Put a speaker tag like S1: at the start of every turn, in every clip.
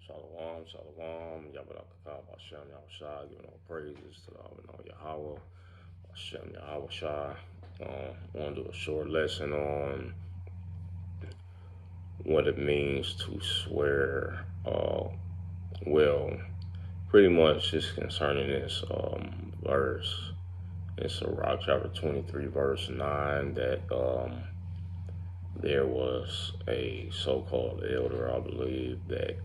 S1: Shalom, shalom, Yahweh Hashem, Yahweh giving all praises to the Yahweh, Hashem, Yahweh Shai. I want to do a short lesson on what it means to swear. Well, pretty much it's concerning this verse. It's Sirach chapter 23, verse 9, that there was a so-called elder, I believe, that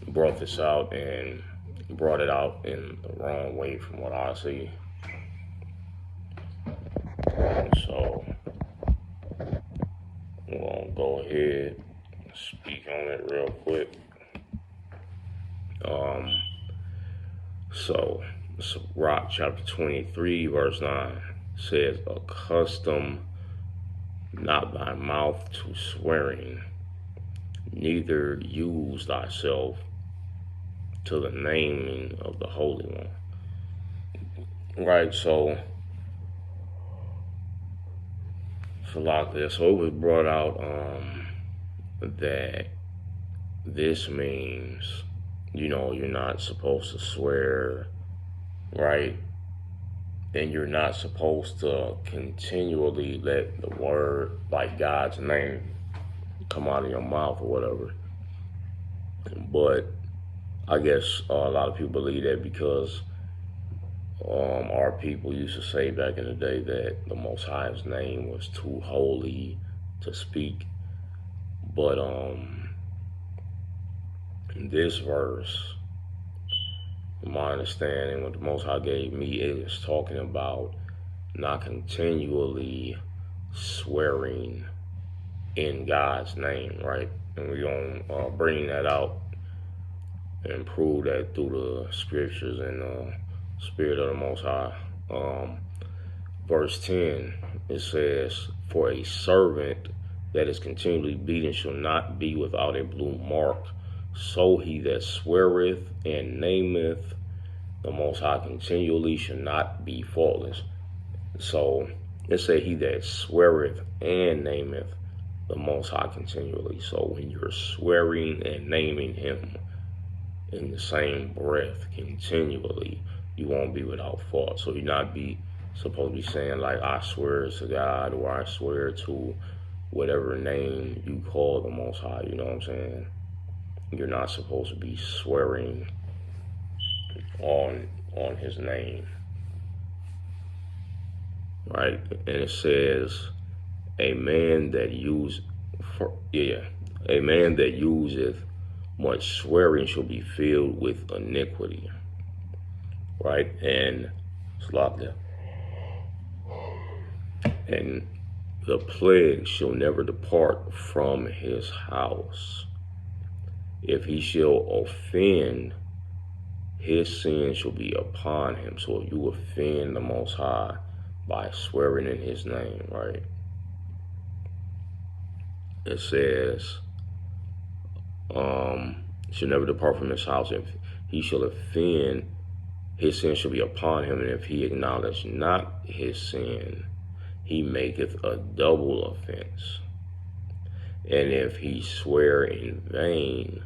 S1: brought this out and brought it out in the wrong way from what I see. So I'm gonna go ahead and speak on it real quick. So Sirach chapter 23, verse 9 says, "Accustom not thy mouth to swearing, neither use thyself to the naming of the Holy One." Right, so like this, so it was brought out that this means, you're not supposed to swear, right? And you're not supposed to continually let the word, like God's name, come out of your mouth or whatever. But I guess a lot of people believe that because our people used to say back in the day that the Most High's name was too holy to speak. But in this verse, my understanding, what the Most High gave me, is talking about not continually swearing in God's name, right? And we're going to bring that out and prove that through the scriptures and the Spirit of the Most High. Verse 10, it says, "For a servant that is continually beaten shall not be without a blue mark. So he that sweareth and nameth the Most High continually shall not be faultless." So it say he that sweareth and nameth the Most High continually. So when you're swearing and naming him in the same breath continually, you won't be without fault. So you're not supposed to be saying like, "I swear to God," or "I swear to whatever name you call the Most High." You know what I'm saying? You're not supposed to be swearing on his name, right? And it says, a man that useth much swearing shall be filled with iniquity, right? And and the plague shall never depart from his house. If he shall offend, his sin shall be upon him. So if you offend the Most High by swearing in his name, right? It says, shall never depart from his house. If he shall offend, his sin shall be upon him. And if he acknowledge not his sin, he maketh a double offense. And if he swear in vain,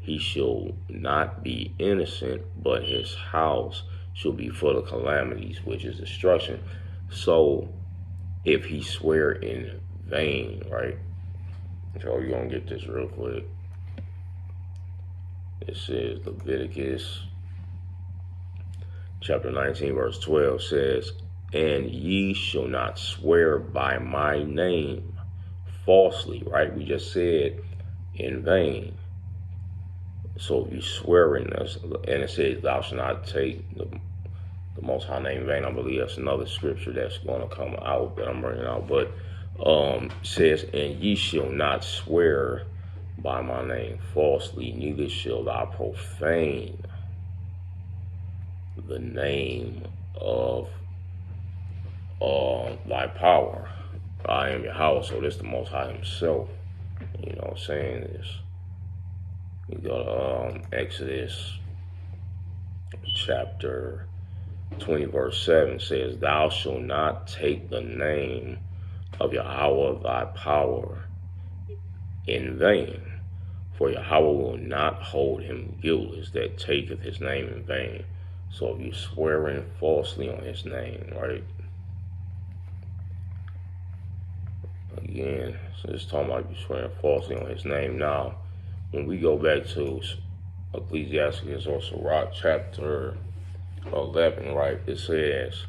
S1: he shall not be innocent, but his house shall be full of calamities, which is destruction. So if he swear in vain, right? So you're going to get this real quick. It says, Leviticus chapter 19, verse 12 says, "And ye shall not swear by my name falsely," right? We just said in vain. So if you swear in this, and it says, "Thou shalt not take the Most High name in vain." I believe that's another scripture that's going to come out that I'm bringing out. But says, "And ye shall not swear by my name falsely, neither shall thou profane the name of thy power. I am Yahweh." So this is the Most High himself, saying this. You go to Exodus chapter 20, verse 7 says, "Thou shalt not take the name of Yahweh thy power in vain, For Yahweh will not hold him guiltless that taketh his name in vain. So if you're swearing falsely on his name, right? Again, so it's talking about you swearing falsely on his name. Now, when we go back to Ecclesiastes or Sirach chapter 11, right, it says,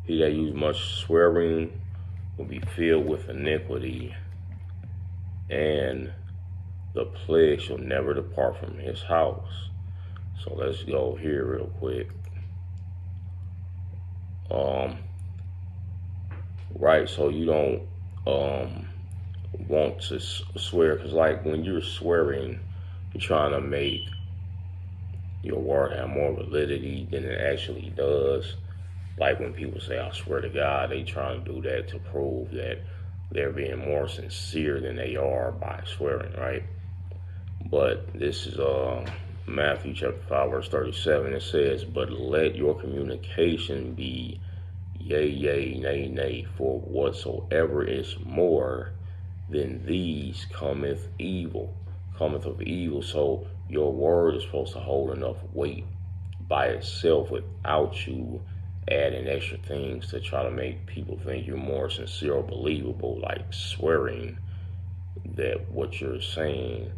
S1: he that used much swearing will be filled with iniquity, and the plague shall never depart from his house. So let's go here real quick. Right, so you don't want to swear, because like when you're swearing, you're trying to make your word have more validity than it actually does. Like when people say, I swear to God, they trying to do that to prove that they're being more sincere than they are by swearing, right? But this is Matthew chapter 5, verse 37. It says, but let your communication be yea, yea, nay, nay, for whatsoever is more than these cometh of evil. So your word is supposed to hold enough weight by itself without you adding extra things to try to make people think you're more sincere or believable, like swearing that what you're saying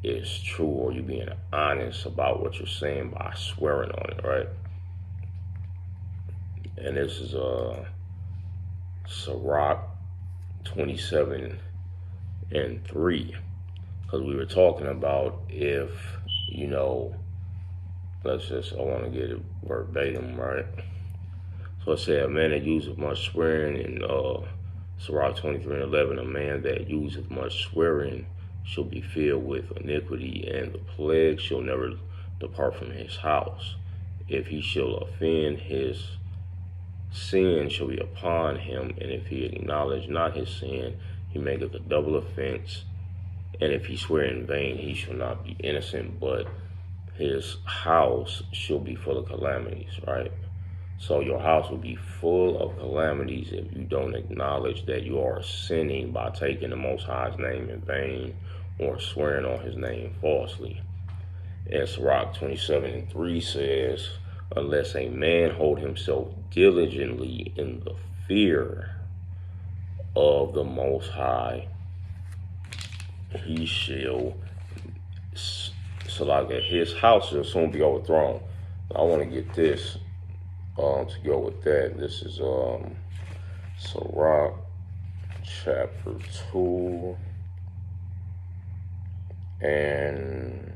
S1: is true, or you being honest about what you're saying by swearing on it, right? And this is Sirach 27 and 3, because we were talking about if, you know, I want to get it verbatim, right? So it said, a man that useth much swearing in Sirach 23 and 11, a man that useth much swearing shall be filled with iniquity, and the plague shall never depart from his house. If he shall offend, his sin shall be upon him, and if he acknowledge not his sin, he maketh a double offense. And if he swear in vain, he shall not be innocent, but his house shall be full of calamities, right? So your house will be full of calamities if you don't acknowledge that you are sinning by taking the Most High's name in vain or swearing on his name falsely. And Sirach 27 and 3 says, unless a man hold himself diligently in the fear of the Most High, he shall, so like that, his house shall soon be overthrown. I want to get this to go with that. This is Sirach chapter 2 and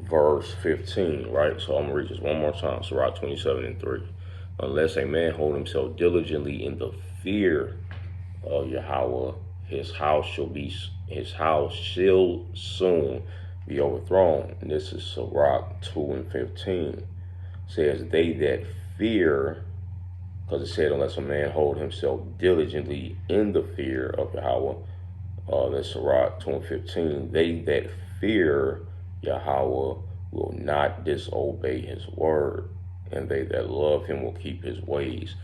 S1: verse 15, right? So I'm going to read this one more time. Sirach 27 and 3. Unless a man hold himself diligently in the fear of Yahweh, his house shall soon be overthrown. And this is Sirach 2 and 15. It says, they that fear, because it said, unless a man hold himself diligently in the fear of Yahweh, that's Sirach 2 and 15. They that fear Yahweh will not disobey his word, and they that love him will keep his ways.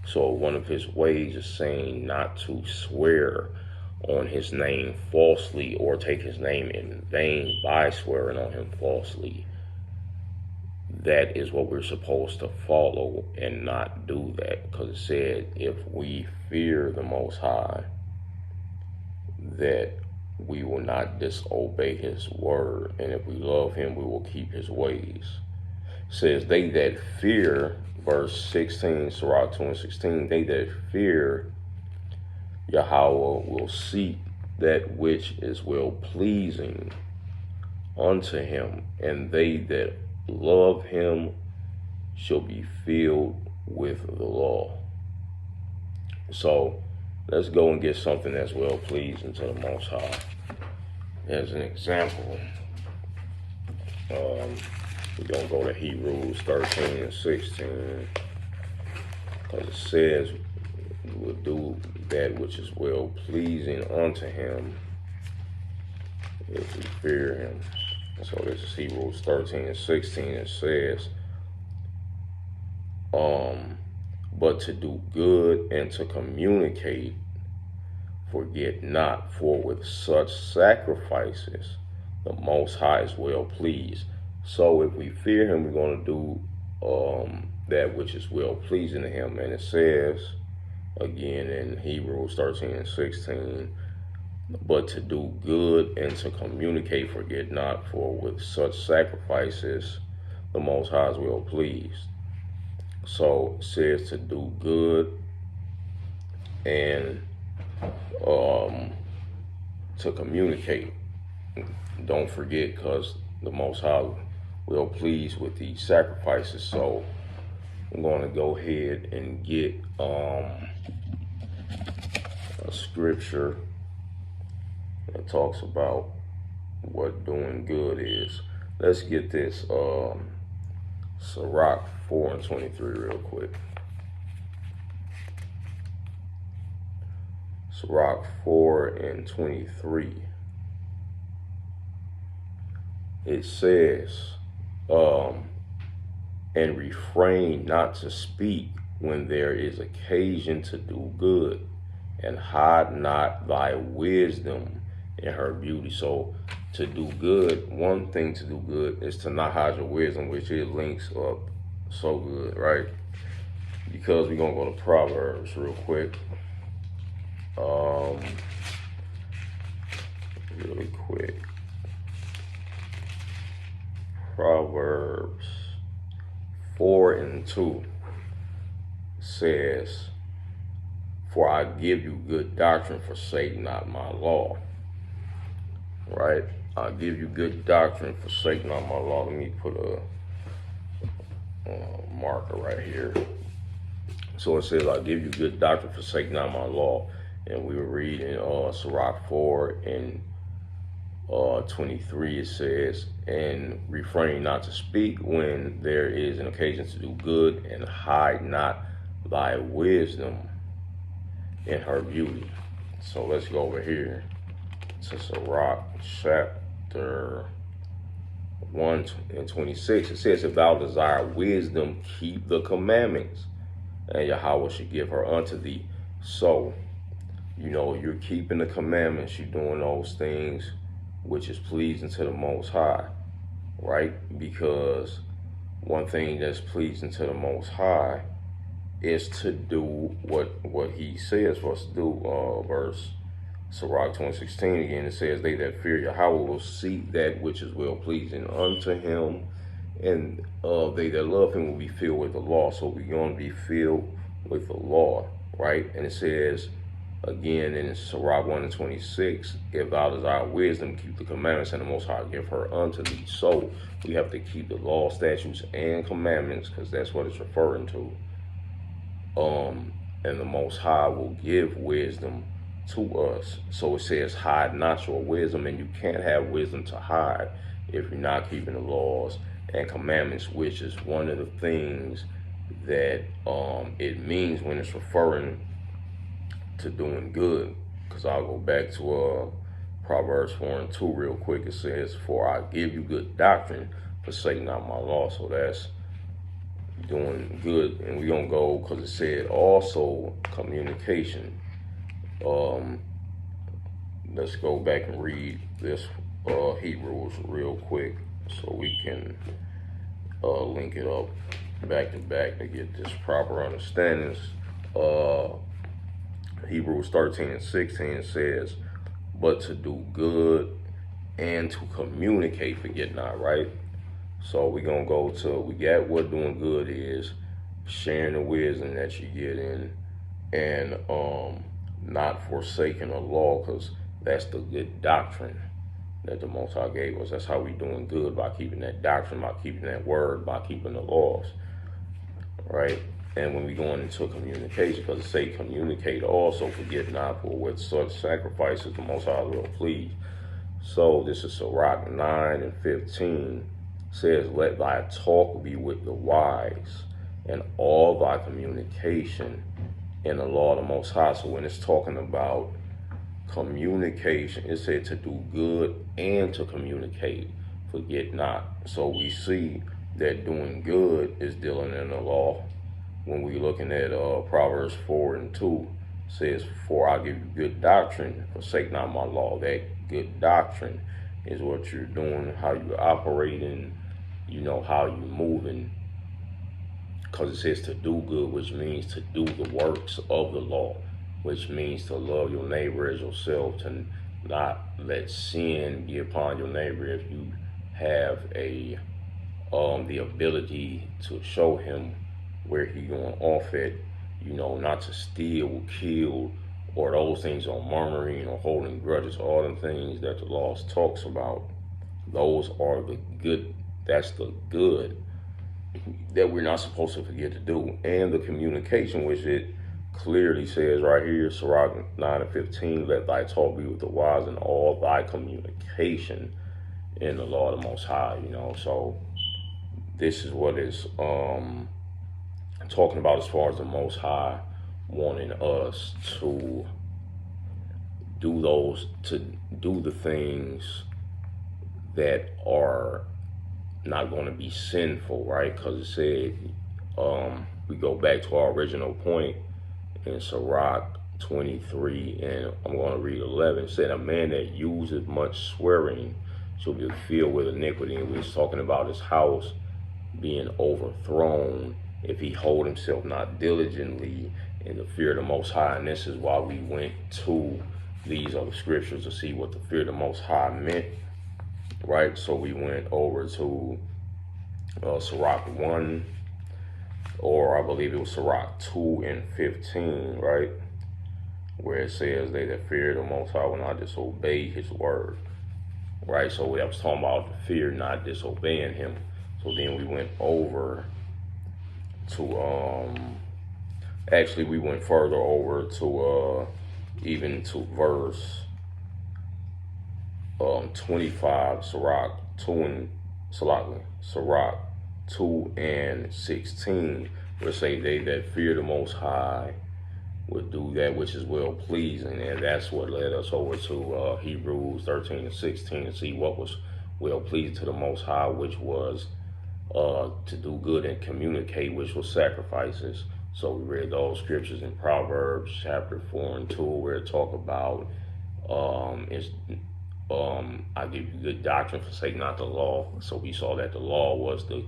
S1: So one of his ways is saying not to swear on his name falsely or take his name in vain by swearing on him falsely. That is what we're supposed to follow and not do that, because it said if we fear the Most High, that we will not disobey his word, and if we love him, we will keep his ways. It says they that fear, verse 16, Sirach 2 and 16, they that fear Yahweh will seek that which is well pleasing unto him, and they that love him shall be filled with the law. So let's go and get something that's well pleasing to the Most High. As an example, we're going to go to Hebrews 13 and 16, because it says we will do that which is well pleasing unto him if we fear him. So this is Hebrews 13 and 16. It says, but to do good and to communicate, forget not, for with such sacrifices the Most High is well pleased. So if we fear him, we're going to do that which is well pleasing to him. And it says, again in Hebrews 13 and 16, but to do good and to communicate, forget not, for with such sacrifices the Most High is well pleased. So it says to do good and to communicate. Don't forget, because the Most High will please with these sacrifices. So I'm going to go ahead and get a scripture that talks about what doing good is. Let's get this Sirach 4 and 23 real quick. Sirach 4 and 23. It says, and refrain not to speak when there is occasion to do good, and hide not thy wisdom in her beauty. So to do good, one thing to do good is to not hide your wisdom, which it links up so good, right? Because we're going to go to Proverbs real quick. Really quick. Proverbs 4 and 2 says, for I give you good doctrine, forsake not my law. Right? I give you good doctrine, forsake not my law. Let me put a marker right here. So it says, I give you good doctrine, forsake not my law. And we were reading Sirach 4 and 23. It says, and refrain not to speak when there is an occasion to do good, and hide not thy wisdom in her beauty. So let's go over here to Sirach chapter 1 and 26. It says, if thou desire wisdom, keep the commandments, and Yahweh should give her unto thee. So, you know, you're keeping the commandments, you're doing those things which is pleasing to the Most High, right? Because one thing that's pleasing to the Most High is to do what he says for us to do. Verse Sirach 20:16 again, it says, they that fear Yahweh will seek that which is well pleasing unto him, and they that love him will be filled with the law. So we're going to be filled with the law, right? And it says again in Sirach 1 and 26, if thou desire wisdom, keep the commandments, and the Most High give her unto thee. So we have to keep the law, statutes, and commandments, because that's what it's referring to. And the Most High will give wisdom to us. So it says, hide not your wisdom, and you can't have wisdom to hide if you're not keeping the laws and commandments, which is one of the things that it means when it's referring to doing good. Because I'll go back to Proverbs 4 and 2 real quick. It says, for I give you good doctrine, forsake not my law. So that's doing good. And we're gonna go, because it said also communication. Let's go back and read this Hebrews real quick so we can link it up back to back to get this proper understandings. Hebrews 13 and 16 says, but to do good and to communicate, forget not, right? So we're going to go to, we got what doing good is, sharing the wisdom that you get in, and not forsaking the law, because that's the good doctrine that the Most High gave us. That's how we doing good, by keeping that doctrine, by keeping that word, by keeping the laws, right? And when we going into communication, because it say communicate also, forget not, for with such sacrifices the Most High will please. So this is Sirach 9 and 15 says, let thy talk be with the wise, and all thy communication in the law of the Most High. So when it's talking about communication, it said to do good and to communicate, forget not. So we see that doing good is dealing in the law, when we looking at Proverbs 4:2, says, "For I give you good doctrine, forsake not my law." That good doctrine is what you're doing, how you're operating, how you're moving. Because it says to do good, which means to do the works of the law, which means to love your neighbor as yourself, to not let sin be upon your neighbor. If you have the ability to show him where he going off at, not to steal, kill, or those things, or murmuring or holding grudges, all them things that the law talks about. Those are the good. That's the good that we're not supposed to forget to do. And the communication, which it clearly says right here, Sirach 9:15, "Let thy talk be with the wise, and all thy communication in the law of the Most High." So this is what it's talking about as far as the Most High wanting us to do the things that are not going to be sinful, right? Because it said, we go back to our original point in Sirach 23, and I'm going to read 11. It said, "A man that useth much swearing shall be filled with iniquity." And we was talking about his house being overthrown if he hold himself not diligently in the fear of the Most High. And this is why we went to these other scriptures to see what the fear of the Most High meant, right? So we went over to Sirach 1, or I believe it was Sirach 2:15, right? Where it says, "They that fear the Most High will not disobey his word," right? So I was talking about the fear, not disobeying him. So then we went over to, actually we went further over to even to verse 25, Sirach 2:16, where it say, "They that fear the Most High would do that which is well pleasing." And that's what led us over to Hebrews 13:16 to see what was well pleasing to the Most High, which was to do good and communicate, which was sacrifices. So we read those scriptures in Proverbs chapter 4:2, where it talk about I give you good doctrine, forsake not the law. So we saw that the law was the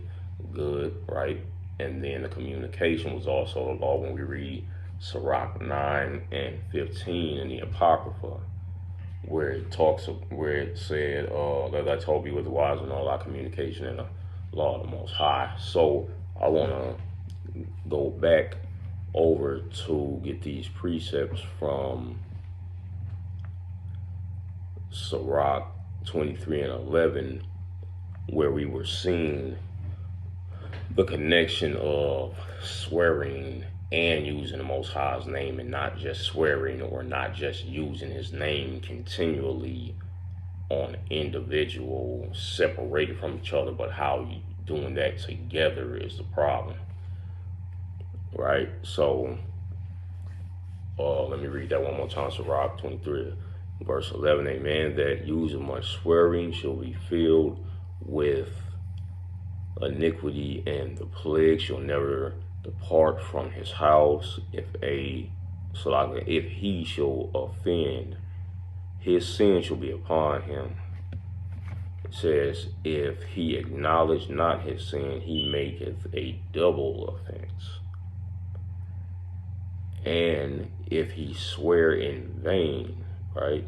S1: good, right? And then the communication was also the law when we read Sirach 9:15 in the Apocrypha, where it said, "As I told you with the wise and all our communication in the law of the Most High." So I want to go back over to get these precepts from Sirach 23:11, where we were seeing the connection of swearing and using the Most High's name, and not just swearing or not just using his name continually on individuals separated from each other, but how you doing that together is the problem, right? So let me read that one more time. Sirach 23 verse 11, "A man that useth much swearing shall be filled with iniquity, and the plague shall never depart from his house. If he shall offend, his sin shall be upon him." It says, "If he acknowledge not his sin, he maketh a double offense. And if he swear in vain," right,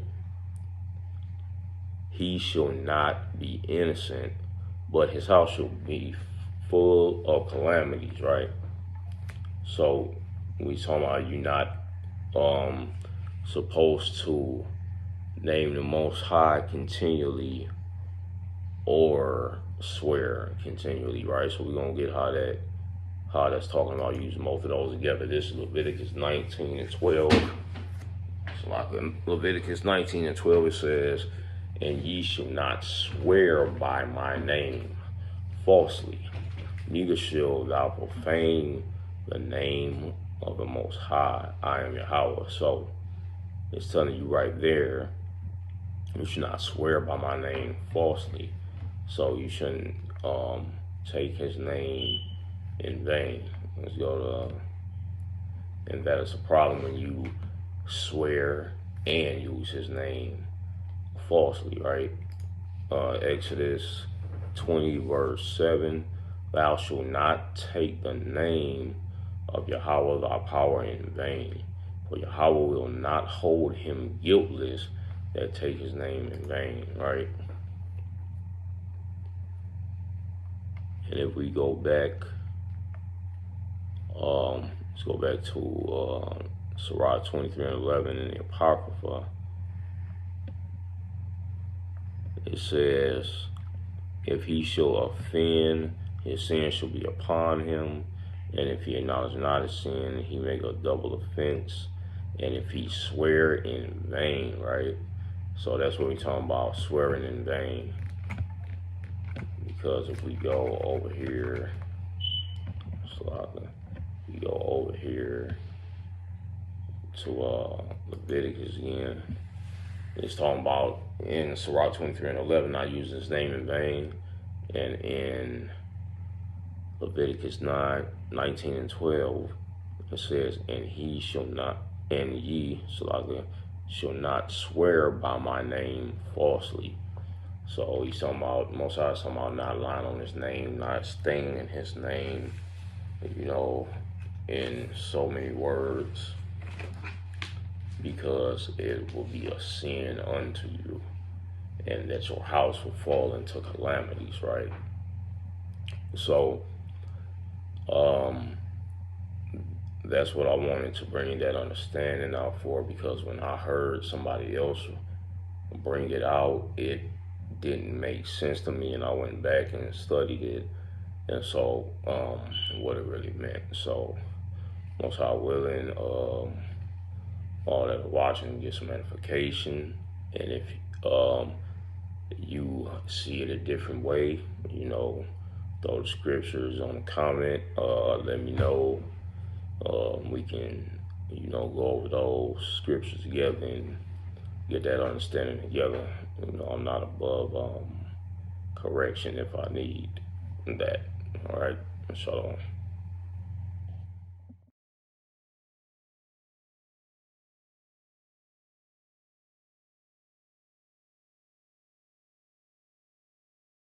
S1: "he shall not be innocent, but his house shall be full of calamities," right? So we talking about you not supposed to name the Most High continually or swear continually, right? So we're gonna get how that's talking about using both of those together. This is Leviticus 19:12. So like in Leviticus 19:12, it says, "And ye shall not swear by my name falsely, neither shall thou profane the name of the Most High. I am Yahweh." So it's telling you right there, you should not swear by my name falsely. So you shouldn't take his name in vain. Let's go to, and that is a problem when you swear and use his name falsely, right? Exodus 20, verse 7. Thou shalt not take the name of Yahweh thy power in vain, for Yahweh will not hold him guiltless that take his name in vain, right? And if we go back, let's go back to Sirach 23:11 in the Apocrypha. It says, if he shall offend, his sin shall be upon him. And if he acknowledge not his sin, he make a double offense. And if he swear in vain, right? So that's what we're talking about, swearing in vain. Because if we go over here, we go over here to Leviticus again. It's talking about in Sirach 23:11, not using his name in vain. And in Leviticus 9:19-12, it says, and he shall not, and ye, shall not swear by my name falsely. So he's talking about, Most High is talking about not lying on his name, not staying in his name, in so many words, because it will be a sin unto you, and that your house will fall into calamities, right? So, that's what I wanted to bring that understanding out for, because when I heard somebody else bring it out, it didn't make sense to me, and I went back and studied it, and so what it really meant. So, Most High willing, all that are watching get some edification, and if you see it a different way, throw the scriptures on the comment. Let me know. We can, go over those scriptures together and get that understanding together. I'm not above correction if I need that. All right. Shalom.